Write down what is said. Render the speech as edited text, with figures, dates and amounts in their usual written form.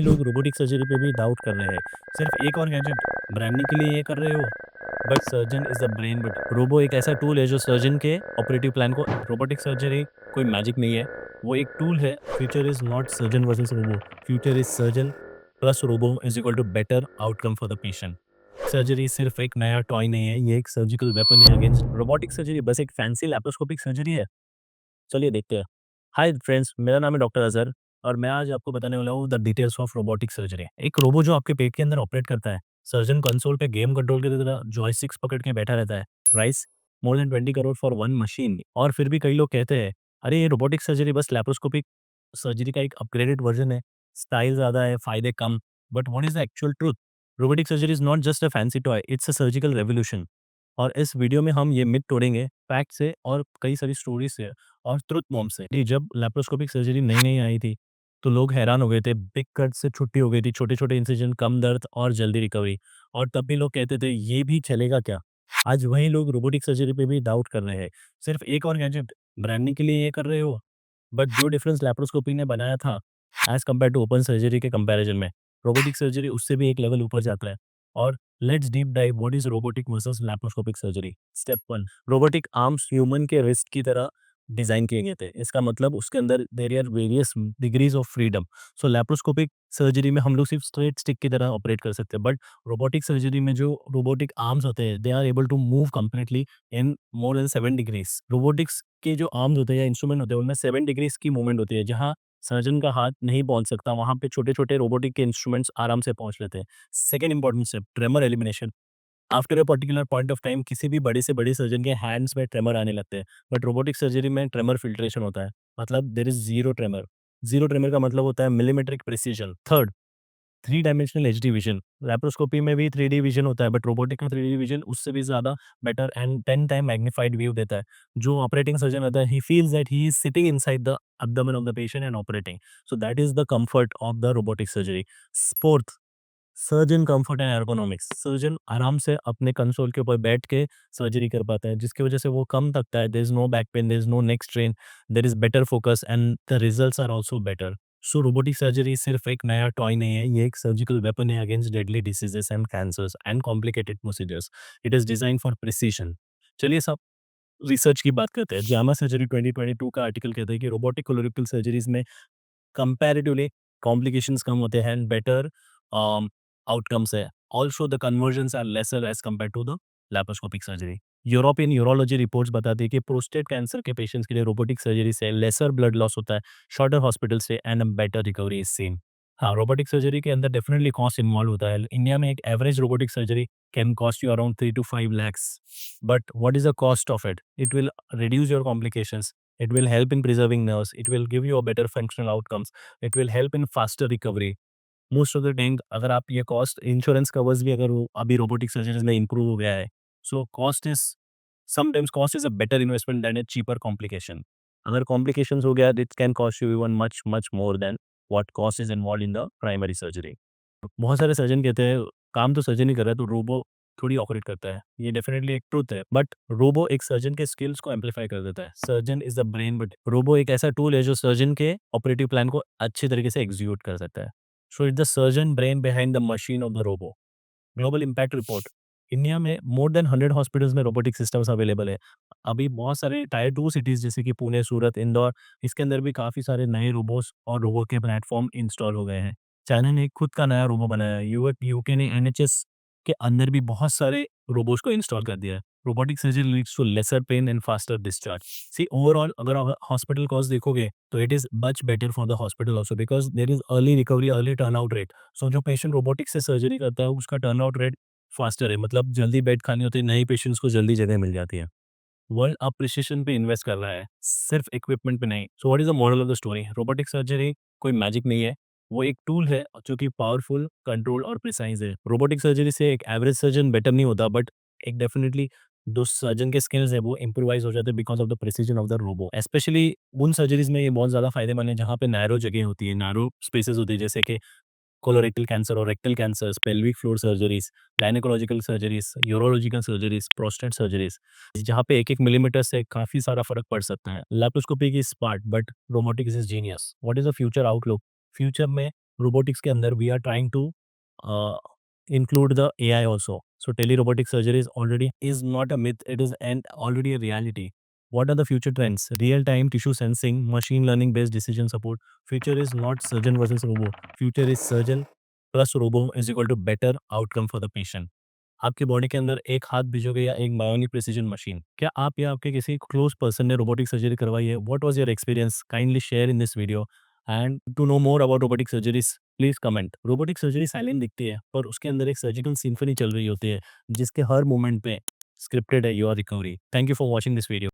लोग robotic surgery पे भी डाउट कर रहे हैं। सिर्फ एक और गैजेट ब्रांडिंग के लिए ये कर रहे हो। But surgeon is the brain, but robo एक ऐसा टूल है जो सर्जन के ऑपरेटिव प्लान को रोबोटिक सर्जरी कोई मैजिक नहीं है। वो एक टूल है। Future is not surgeon versus robo, future is surgeon plus robo is equal to better outcome for the patient. Surgery सिर्फ एक नया टॉय नहीं है, ये एक सर्जिकल वेपन है अगेंस्ट रोबोटिक सर्जरी। बस एक फैंसी लैप्रोस्कोपिक सर्जरी है। चलिए देखते हैं। हाय फ्रेंड्स, मेरा नाम है डॉक्टर अज़हर और मैं आज आपको बताने वाला हूँ the details of robotic surgery. एक रोबो जो आपके पेट के अंदर ऑपरेट करता है। सर्जन कंसोल पे गेम कंट्रोल की तरह जॉयस्टिक्स पकड़ के बैठा रहता है। Price more than 20 crore for one machine. और फिर भी कई लोग कहते हैं, अरे ये रोबोटिक सर्जरी बस लैप्रोस्कोपिक सर्जरी का एक अपग्रेडेड वर्जन है। स्टाइल ज़्यादा है, फ़ायदे कम। But what is the actual truth? Robotic surgery is not just a fancy toy, it's a surgical revolution. और इस वीडियो में हम ये मिथ तोड़ेंगे फैक्ट से और कई सारी स्टोरीज से और ट्रुथ मॉम से। कि जब लैप्रोस्कोपिक सर्जरी नई-नई आई थी, तो लोग हैरान हो गए थे। बिग कट से छुट्टी हो गई थी, छोटे-छोटे इंसिजन, कम दर्द और जल्दी रिकवरी। और तब भी लोग कहते थे, ये भी चलेगा क्या? आज वही लोग रोबोटिक सर्जरी पे भी डाउट कर रहे हैं। सिर्फ एक और गैजेट ब्रांडिंग के लिए ये कर रहे हो। बट जो डिफरेंस लैप्रोस्कोपी ने बनाया था as compare to open surgery के कंपैरिजन में, रोबोटिक सर्जरी उससे भी एक लेवल ऊपर जाता है। और let's deep dive what is robotic versus laparoscopic surgery. Step 1, robotic arms human के रिस्ट की तरह डिज़ाइन किए गए थे। इसका मतलब उसके अंदर there are various degrees of freedom. So laparoscopic surgery में हम लोग सिर्फ स्ट्रेट स्टिक की तरह ऑपरेट कर सकते हैं। बट रोबोटिक सर्जरी में जो रोबोटिक आर्म्स होते हैं, they are able to move completely in more than 7 degrees. Robotics के जो आर्म्स होते हैं या इंस्ट्रूमेंट होते हैं, उनमें 7 डिग्रीज़ की मूवमेंट होती है। जहाँ सर्जन का हाथ नहीं पहुँच सकता, वहाँ पे छोटे-छोटे रोबोटिक के इंस्ट्रूमेंट्स आराम से पहुँच लेते हैं। Second important step, tremor elimination. After a particular point of time किसी भी बड़े से बड़े सर्जन के हैंड्स में ट्रेमर आने लगते हैं। बट रोबोटिक सर्जरी में ट्रेमर फिल्ट्रेशन होता है। मतलब there is zero tremor. Zero tremor का मतलब होता है millimetric precision. Third, three dimensional HD vision. Laparoscopy में भी 3D विजन होता है, बट रोबोटिक का 3D विजन उससे भी ज़्यादा better and 10 time magnified view देता है। जो ऑपरेटिंग सर्जन होता है, he feels that he is sitting inside the abdomen of the patient and operating. So that is the comfort of the robotic surgery. Fourth, surgeon comfort and ergonomics. Surgeon आराम से अपने console के ऊपर बैठ के surgery कर पाता है, जिसकी वजह से वो कम थकता है। There is no back pain, there is no neck strain, there is better focus and the results are also better. So robotic surgery सिर्फ एक नया टॉय नहीं है, ये एक सर्जिकल वेपन है against deadly diseases and cancers and complicated procedures. It is design for precision. चलिए सब रिसर्च की बात करते हैं। जामा सर्जरी 2022 का आर्टिकल कहता है कि रोबोटिक कोलोरेक्टल सर्जरीज में कंपैरेटिवली कॉम्प्लिकेशंस कम होते हैं एंड बेटर आउटकम्स है। Also the conversions are lesser as compare to the laparoscopic surgery. European urology reports बताती है कि प्रोस्टेट कैंसर के पेशेंट्स के लिए रोबोटिक सर्जरी से लेसर ब्लड लॉस होता है, shorter hospital stay and better recovery is seen. हाँ, रोबोटिक सर्जरी के अंदर डेफिनेटली कॉस्ट इन्वॉल्व होता है। इंडिया में एक average robotic surgery can cost you around 3 to 5 lakhs। But what is the cost of it? It will reduce your complications, it will help in preserving nerves, it will give you a better functional outcomes, it will help in faster recovery। Most of the time अगर आप ये cost insurance covers भी अगर वो अभी robotic surgeries में improve हो गया है, so cost is sometimes cost is a better investment than a cheaper complication. अगर कॉम्प्लिकेशंस हो गया, it can cost you even much much more than what cost is involve in the primary surgery. बहुत सारे surgeon कहते हैं काम तो surgeon ही कर रहा है, तो रोबो थोड़ी ऑपरेट करता है। ये डेफिनेटली एक ट्रुथ है, बट रोबो एक सर्जन के स्किल्स को एम्पलीफाई कर देता है। Surgeon is the brain, but robo एक ऐसा टूल है जो सर्जन के ऑपरेटिव प्लान को अच्छे तरीके से एग्जीक्यूट कर सकता है। So it's the surgeon brain behind the machine of the robo. Global impact report, India में मोर देन 100 हॉस्पिटल्स में रोबोटिक सिस्टम्स अवेलेबल है। अभी बहुत सारे टायर 2 सिटीज़ जैसे कि पुणे, सूरत, इंदौर, इसके अंदर भी काफ़ी सारे नए रोबोट्स और रोबो के प्लेटफ़ॉर्म इंस्टॉल हो गए हैं। चाइना ने खुद का नया रोबो बनाया है। यूके ने एनएचएस के अंदर भी बहुत सारे रोबोट्स को इंस्टॉल कर दिया है। Robotic surgery leads to lesser pain and faster discharge. See overall अगर आप हॉस्पिटल कॉस्ट देखोगे, तो it is much better for the hospital also because there is early recovery, early turnout rate. So जो patient robotic से surgery करता है, उसका turnout rate faster है। मतलब जल्दी बेड खाली होती है, नए पेशेंट्स को जल्दी जगह मिल जाती है। वर्ल्ड अब प्रिसिशन पे इन्वेस्ट कर रहा है, सिर्फ इक्विपमेंट पे नहीं। So what is the moral of the story? Robotic surgery कोई मैजिक नहीं है, वो एक टूल है जो कि पावरफुल, कंट्रोल और प्रिसाइज़ है। रोबोटिक सर्जरी से एक एवरेज सर्जन बेटर नहीं होता, बट एक डेफिनिटली जो सर्जन के स्किल्स है वो इम्प्रोवाइज़ हो जाते हैं because of the precision of the robo. Specially उन सर्जरीज़ में ये बहुत ज़्यादा फ़ायदेमंद है जहाँ पे नैरो जगह होती है, नैरो स्पेसेस होती है, जैसे कि कोलोरेक्टल कैंसर और rectal cancers, pelvic floor surgeries, gynaecological surgeries, urological surgeries, prostate surgeries, जहाँ पे 1-1 मिलीमीटर से काफ़ी सारा फ़र्क पड़ सकता है। Laparoscopy is smart but robotics is genius. What is the future outlook? Future में रोबोटिक्स के अंदर we are trying to include the AI also. So telerobotic surgery is already is not a myth, it is an already a reality. What are the future trends? Real time tissue sensing, machine learning based decision support. Future is not surgeon versus robo. Future is surgeon plus robo is equal to better outcome for the patient. आपकी body के अंदर एक हाथ भिजोगे या एक bionic precision machine, क्या आप या आपके किसी क्लोज पर्सन ने रोबोटिक सर्जरी करवाई है? What was your experience? Kindly share in this video and to know more about robotic surgeries please comment. Robotic surgery silent दिखती है पर उसके अंदर एक सर्जिकल सिम्फनी चल रही होती है जिसके हर मोमेंट पे स्क्रिप्टेड है your recovery. Thank you for watching this video.